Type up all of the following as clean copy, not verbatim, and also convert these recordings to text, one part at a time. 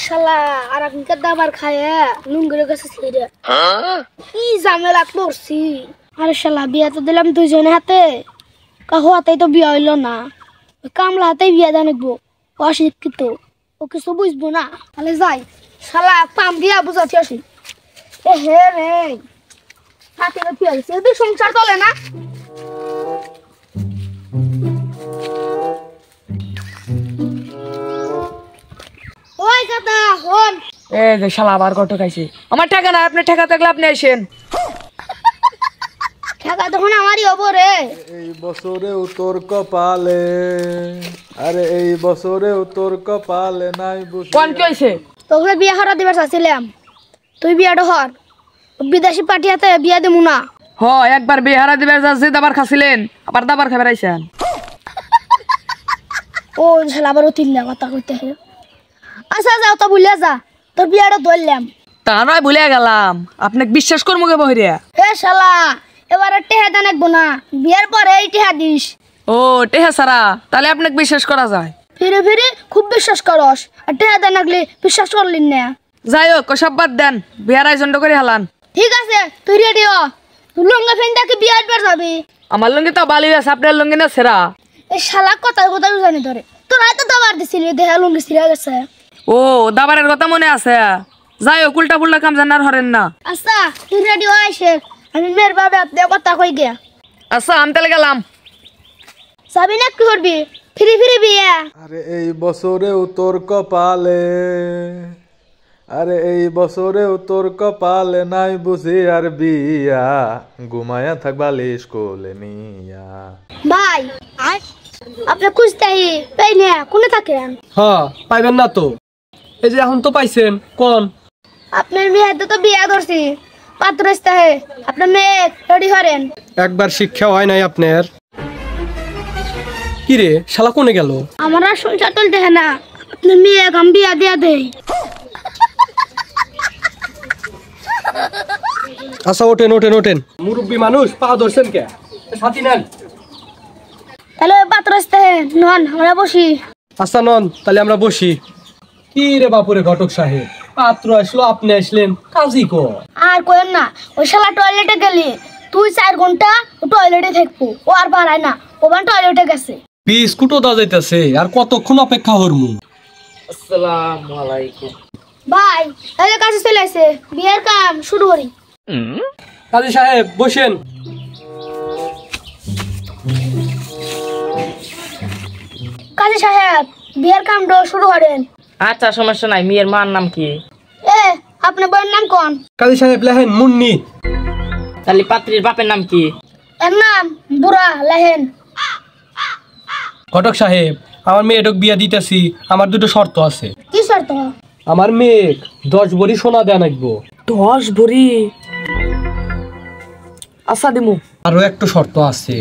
শালা আর আপনিকে দাবার খায় লুঙ্গির কাছে ছেড়ে কি ঝামেলা করছি। আরে শালা বিয়া তো দিলাম দুজনে হাতে, কাহো হাতেই তো বিয়া হইলো না, কামলা হাতেই বিয়া জানিবো, অশিক্ষিত ও কিছু বুঝবো না। তাহলে যাই শালা পাম দিয়া বুঝাতে আসি। এ হে রে হাতে কি হয়েছে, এদের সংসার চলে না। ওই কথা হন এই যে শালা আবার কত খাইছে। আমার টাকা না, আপনি টাকা থাকলে আপনি আসেন। টাকা তখন আমারই হবো রে। এই বছরে তোর কপালে, আরে এই বছরে তোর কপালে নাই বুঝি। কোন কি হইছে? তোকে বিয়া হরা দিবার চাচ্ছিলাম, তুই বিয়াটা হর, বিদেশি পার্টিয়াতে বিয়া দেবো না। হ একবার বিহারা দিবার যাচ্ছে, দাবার খাছিলেন, আবার দাবার খাবার আইছেন। ও শালা আবার তিন না কথা কইতে হে। আচ্ছা যাও তো ভুলে যা, তোর বিয়াটা ধরলাম। তা নয় ভুলে গেলাম, আপনাকে বিশ্বাস করবো কে বহিরিয়া? হে শালা এবারে টেহা দেন একবো না, বিয়ার পরে এই টেহা দিস। ও টেহা সারা, তাহলে আপনাকে বিশ্বাস করা যায়। ফিরে ফিরে খুব বিশ্বাস করস, আর টেহা দেন আগলে বিশ্বাস করলি না। যাই হোক সব বাদ দেন, বিহার আয়োজনটা করে হালান। ঠিক আছে তুই রেডি হ, তুই লঙ্গা ফেন্দাকে বিয়ার পর যাবি। আমার লঙ্গি তো বালি আছে, আপনার লঙ্গি না সেরা। এই শালা কথা কথা জানি ধরে, তোর হয়তো দাবার দিছিলি, দেহা লঙ্গি ছিঁড়ে গেছে। ও দাবারের কথা মনে আছে। যাই হোক উল্টা পুল্টা কাম জানার হরেন না। আচ্ছা তুই রেডি হয় সে, আমি মেয়ের বাবে আপনি কথা কই গিয়া। আচ্ছা আমি তাহলে গেলাম। যাবি না কি করবি, ফিরি ফিরি বিয়া। আরে এই বছরে তোর কপালে, আরে এই বছরে তোর কপালে নাই বুঝি আর বিয়া, ঘুমায়া থাক বালিশ কোলে নিয়া। ভাই আপনি খুঁজতেই পাই না, কোনে থাকেন? হ্যাঁ পাইবেন না তো, এই যে এখন তো পাইছেন। কোন আপনার মেয়েতে তো বিয়া ধরছি, পাত্র আসতে হে, আপনার মেয়ে রেডি করেন। একবার শিক্ষা হয় নাই আপনার? কি রে শালা কোনে গেল? আমার আর সংসার চলতে হে না, আপনার মেয়ে এখন বিয়া দিয়া দেয়। আচ্ছা ওঠেন ওঠেন ওঠেন, মুরব্বী মানুষ পা ধরছেন কে? সাথী নেন। তাহলে পাত্র আসতে হে, নন আমরা বসি। আচ্ছা নন তাহলে আমরা বসি। কি রে বাপুরে ঘটক সাহেব, পাত্র আসলো আপনি আসলেন, কাজী কো? আর কোয়েন না, ওই শালা টয়লেটে গেলি, তুই 4 ঘন্টা টয়লেটে থাকবো, ও আর পারায় না, ও বান টয়লেটে গেছে। বিস্কুটও দা যাইতেছে, আর কতক্ষণ অপেক্ষা হরমু? আসসালামু আলাইকুম। ভাই তাহলে কাছে চলে আসে, বিয়ের কাম শুরু করি। কাজী সাহেব বসেন। কাজী সাহেব বিয়ের কামটা শুরু করেন। আচ্ছা সমস্যা নাই। মেয়ের মার নাম কি? এ আপনার বউয়ের নাম কোন? কাজী সাহেব লেহেন মুন্নি। তাহলে পাত্রীর বাপের নাম কি? এর নাম বুড়া লেহেন। ঘটক সাহেব আমার মেয়েটক বিয়া দিতেছি, আমার দুটো শর্ত আছে। কি শর্ত? আমার মেয়ে 10 ভরি সোনা দেয়া নাকবো। 10 ভরি? আচ্ছা দিমু। আরো একটা শর্ত আছে,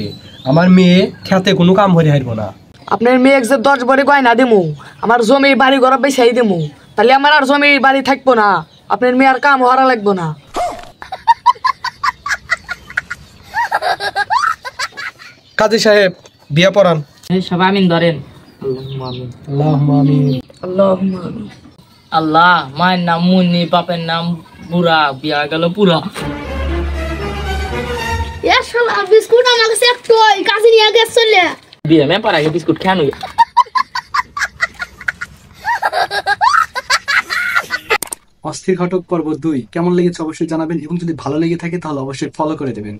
আমার মেয়ে খেতে কোনো কাম হরে হারবো না। আপনার মেয়ে যে 10 ভরি গয়না দিমু, আমার জমি বাড়ি ঘর বেচাই দিমু, তাহলে আমার আর জমি বাড়ি থাকবো না, আপনার মেয়ে আর কাম হরা লাগবো না। কাজী সাহেব বিয়া পড়ান। এই সব আমিন ধরেন। আল্লাহুম্মা আমিন। আল্লাহুম্মা আমিন। আল্লাহ মায়ের নাম মুন্নি, বাপের নাম বুড়া, বিয়া গেল পুরা। এ শালা বিস্কুট আমার কাছে একটাই, কাজী নিয়ে গেছ চলে। বিয়া মে পারা বিস্কুট খানো। অস্থির ঘটক পর্ব 2 কেমন লেগেছে অবশ্যই জানাবেন, এবং যদি ভালো লেগে থাকে তাহলে অবশ্যই ফলো করে দেবেন।